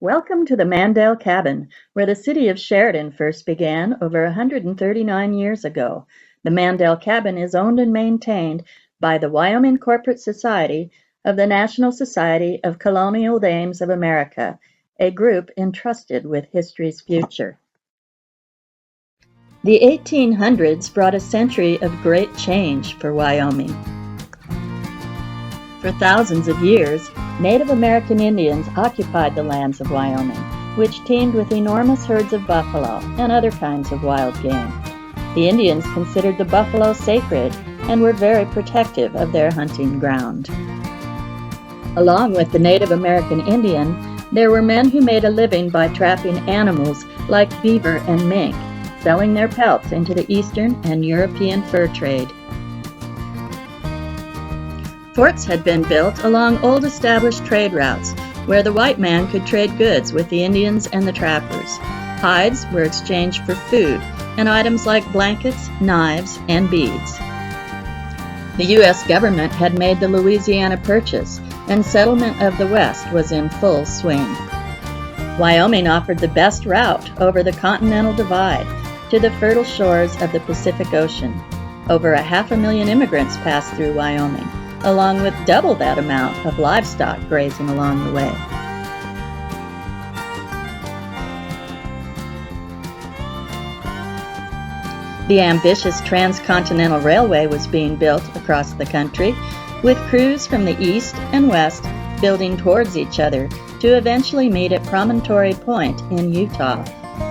Welcome to the Mandel cabin, where the city of Sheridan first began over 139 years ago. The Mandel cabin is owned and maintained by the Wyoming Corporate Society of the National Society of Colonial Dames of America, a group entrusted with history's future. The 1800s brought a century of great change for Wyoming. For thousands of years, Native American Indians occupied the lands of Wyoming, which teemed with enormous herds of buffalo and other kinds of wild game. The Indians considered the buffalo sacred and were very protective of their hunting ground. Along with the Native American Indian, there were men who made a living by trapping animals like beaver and mink, selling their pelts into the Eastern and European fur trade. Forts had been built along old established trade routes where the white man could trade goods with the Indians and the trappers. Hides were exchanged for food and items like blankets, knives, and beads. The U.S. government had made the Louisiana Purchase, and settlement of the West was in full swing. Wyoming offered the best route over the Continental Divide to the fertile shores of the Pacific Ocean. Over 500,000 immigrants passed through Wyoming, along with double that amount of livestock grazing along the way. The ambitious Transcontinental Railway was being built across the country, with crews from the east and west building towards each other to eventually meet at Promontory Point in Utah.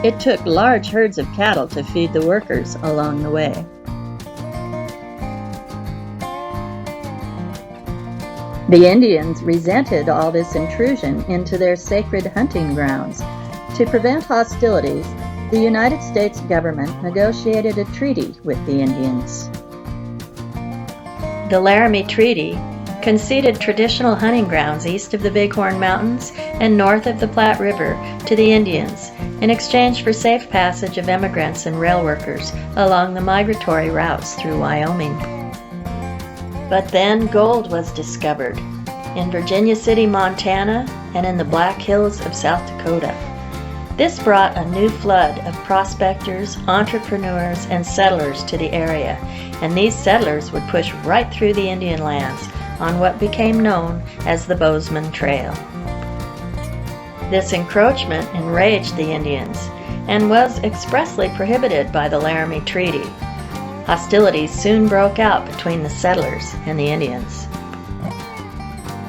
It took large herds of cattle to feed the workers along the way. The Indians resented all this intrusion into their sacred hunting grounds. To prevent hostilities, the United States government negotiated a treaty with the Indians. The Laramie Treaty conceded traditional hunting grounds east of the Bighorn Mountains and north of the Platte River to the Indians in exchange for safe passage of immigrants and rail workers along the migratory routes through Wyoming. But then gold was discovered in Virginia City, Montana, and in the Black Hills of South Dakota. This brought a new flood of prospectors, entrepreneurs, and settlers to the area, and these settlers would push right through the Indian lands on what became known as the Bozeman Trail. This encroachment enraged the Indians and was expressly prohibited by the Laramie Treaty. Hostilities soon broke out between the settlers and the Indians.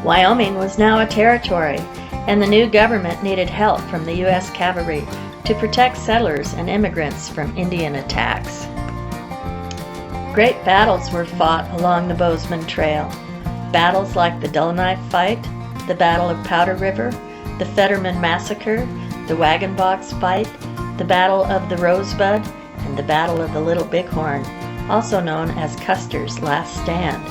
Wyoming was now a territory, and the new government needed help from the U.S. cavalry to protect settlers and immigrants from Indian attacks. Great battles were fought along the Bozeman Trail. Battles like the Dull Knife Fight, the Battle of Powder River, the Fetterman Massacre, the Wagon Box Fight, the Battle of the Rosebud, and the Battle of the Little Bighorn, also known as Custer's Last Stand.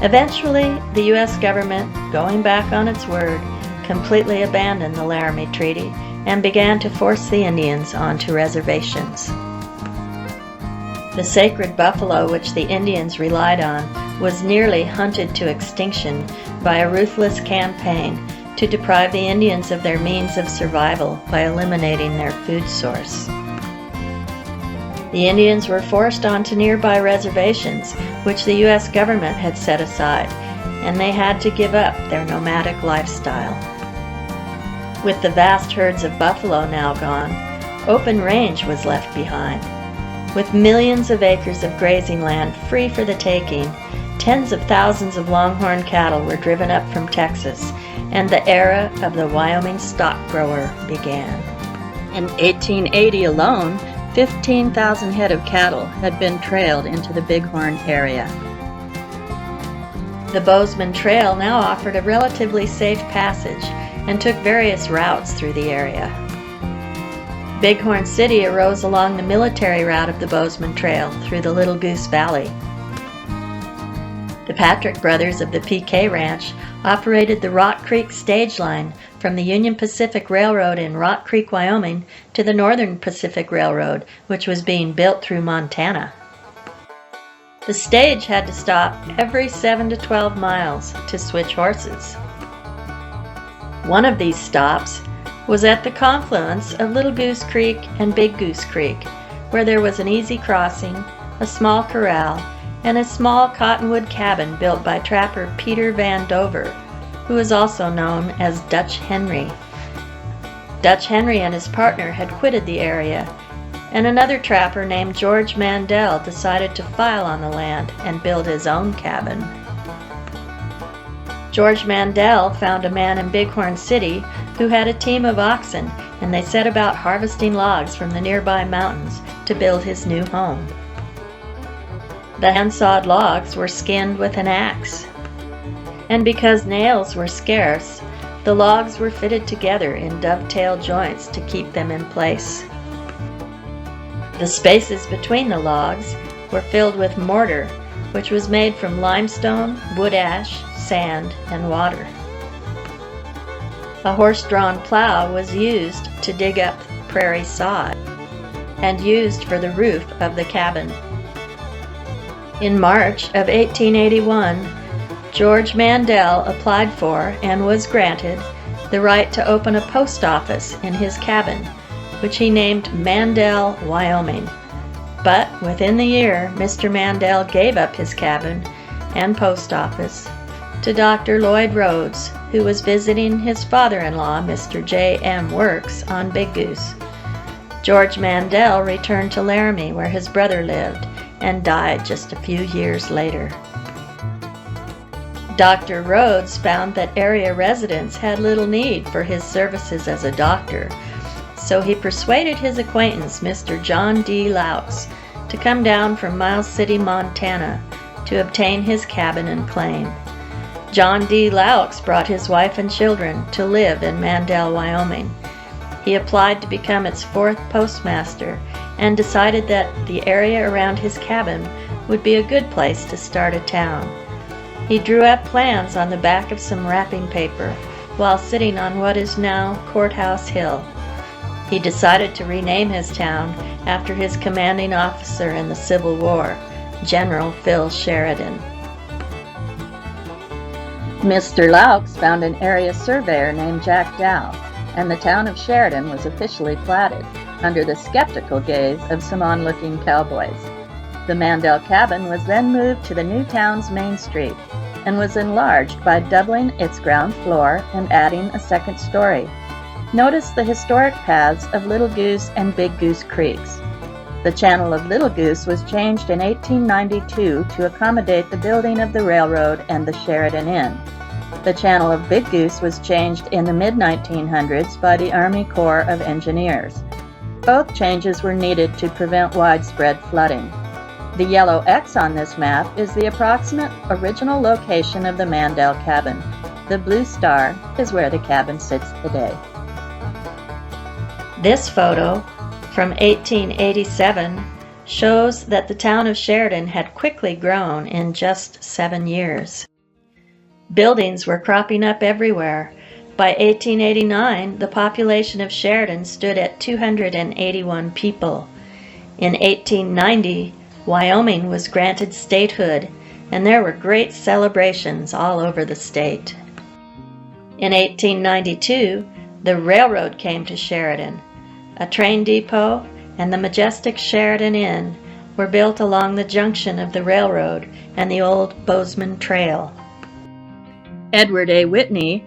Eventually, the U.S. government, going back on its word, completely abandoned the Laramie Treaty and began to force the Indians onto reservations. The sacred buffalo which the Indians relied on was nearly hunted to extinction by a ruthless campaign to deprive the Indians of their means of survival by eliminating their food source. The Indians were forced onto nearby reservations, which the U.S. government had set aside, and they had to give up their nomadic lifestyle. With the vast herds of buffalo now gone, open range was left behind. With millions of acres of grazing land free for the taking, tens of thousands of longhorn cattle were driven up from Texas, and the era of the Wyoming stock grower began. In 1880 alone, 15,000 head of cattle had been trailed into the Bighorn area. The Bozeman Trail now offered a relatively safe passage and took various routes through the area. Bighorn City arose along the military route of the Bozeman Trail through the Little Goose Valley. The Patrick brothers of the PK Ranch operated the Rock Creek stage line from the Union Pacific Railroad in Rock Creek, Wyoming, to the Northern Pacific Railroad, which was being built through Montana. The stage had to stop every 7 to 12 miles to switch horses. One of these stops, was at the confluence of Little Goose Creek and Big Goose Creek, where there was an easy crossing, a small corral, and a small cottonwood cabin built by trapper Peter Van Dover, who was also known as Dutch Henry. Dutch Henry and his partner had quitted the area, and another trapper named George Mandel decided to file on the land and build his own cabin. George Mandel found a man in Bighorn City who had a team of oxen, and they set about harvesting logs from the nearby mountains to build his new home. The hand-sawed logs were skinned with an axe, and because nails were scarce, the logs were fitted together in dovetail joints to keep them in place. The spaces between the logs were filled with mortar, which was made from limestone, wood ash, sand, and water. A horse-drawn plow was used to dig up prairie sod and used for the roof of the cabin. In March of 1881, George Mandel applied for and was granted the right to open a post office in his cabin, which he named Mandel, Wyoming. But within the year, Mr. Mandel gave up his cabin and post office to Dr. Lloyd Rhodes, who was visiting his father-in-law, Mr. J. M. Works, on Big Goose. George Mandel returned to Laramie, where his brother lived, and died just a few years later. Dr. Rhodes found that area residents had little need for his services as a doctor, so he persuaded his acquaintance, Mr. John D. Laux, to come down from Miles City, Montana, to obtain his cabin and claim. John D. Laux brought his wife and children to live in Mandel, Wyoming. He applied to become its fourth postmaster and decided that the area around his cabin would be a good place to start a town. He drew up plans on the back of some wrapping paper while sitting on what is now Courthouse Hill. He decided to rename his town after his commanding officer in the Civil War, General Phil Sheridan. Mr. Laux found an area surveyor named Jack Dow, and the town of Sheridan was officially platted under the skeptical gaze of some onlooking cowboys. The Mandel cabin was then moved to the new town's main street and was enlarged by doubling its ground floor and adding a second story. Notice the historic paths of Little Goose and Big Goose Creeks. The channel of Little Goose was changed in 1892 to accommodate the building of the railroad and the Sheridan Inn. The channel of Big Goose was changed in the mid-1900s by the Army Corps of Engineers. Both changes were needed to prevent widespread flooding. The yellow X on this map is the approximate original location of the Mandel cabin. The blue star is where the cabin sits today. This photo, from 1887, shows that the town of Sheridan had quickly grown in just 7 years. Buildings were cropping up everywhere. By 1889, the population of Sheridan stood at 281 people. In 1890, Wyoming was granted statehood, and there were great celebrations all over the state. In 1892, the railroad came to Sheridan. A train depot and the majestic Sheridan Inn were built along the junction of the railroad and the old Bozeman Trail. Edward A. Whitney,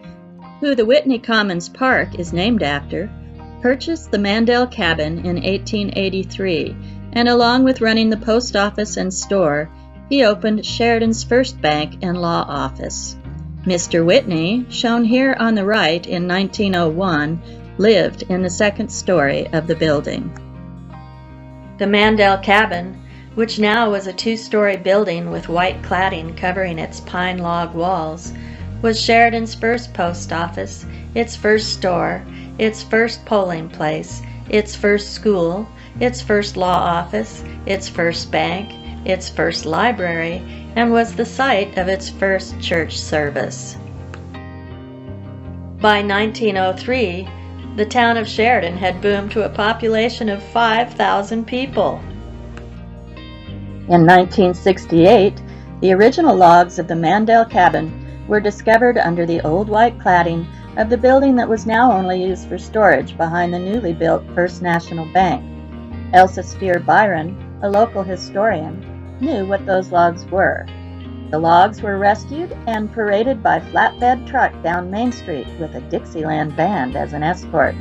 who the Whitney Commons Park is named after, purchased the Mandel cabin in 1883, and along with running the post office and store, he opened Sheridan's first bank and law office. Mr. Whitney, shown here on the right in 1901, lived in the second story of the building. The Mandel cabin, which now was a 2-story building with white cladding covering its pine log walls, was Sheridan's first post office, its first store, its first polling place, its first school, its first law office, its first bank, its first library, and was the site of its first church service. By 1903, the town of Sheridan had boomed to a population of 5,000 people. In 1968, the original logs of the Mandel cabin were discovered under the old white cladding of the building that was now only used for storage behind the newly built First National Bank. Elsa Spear Byron, a local historian, knew what those logs were. The logs were rescued and paraded by flatbed truck down Main Street with a Dixieland band as an escort.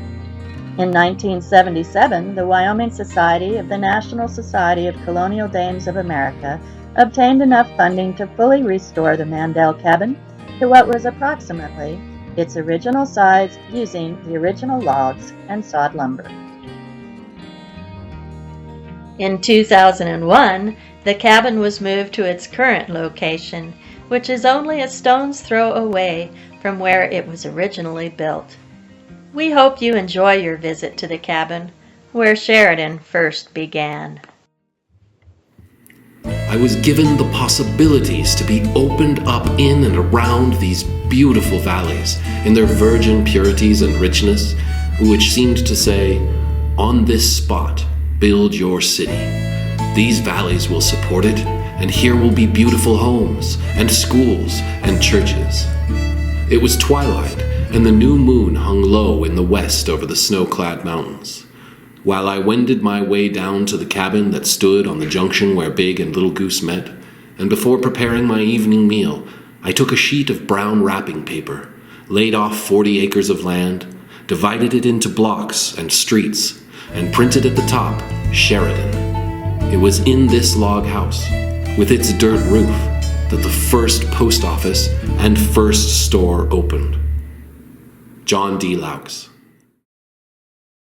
In 1977, the Wyoming Society of the National Society of Colonial Dames of America obtained enough funding to fully restore the Mandel cabin to what was approximately its original size using the original logs and sawed lumber. In 2001, the cabin was moved to its current location, which is only a stone's throw away from where it was originally built. We hope you enjoy your visit to the cabin, where Sheridan first began. I was given the possibilities to be opened up in and around these beautiful valleys in their virgin purities and richness, which seemed to say, "On this spot, build your city. These valleys will support it, and here will be beautiful homes and schools and churches." It was twilight, and the new moon hung low in the west over the snow-clad mountains. While I wended my way down to the cabin that stood on the junction where Big and Little Goose met, and before preparing my evening meal, I took a sheet of brown wrapping paper, laid off 40 acres of land, divided it into blocks and streets, and printed at the top, Sheridan. It was in this log house, with its dirt roof, that the first post office and first store opened. John D. Laux.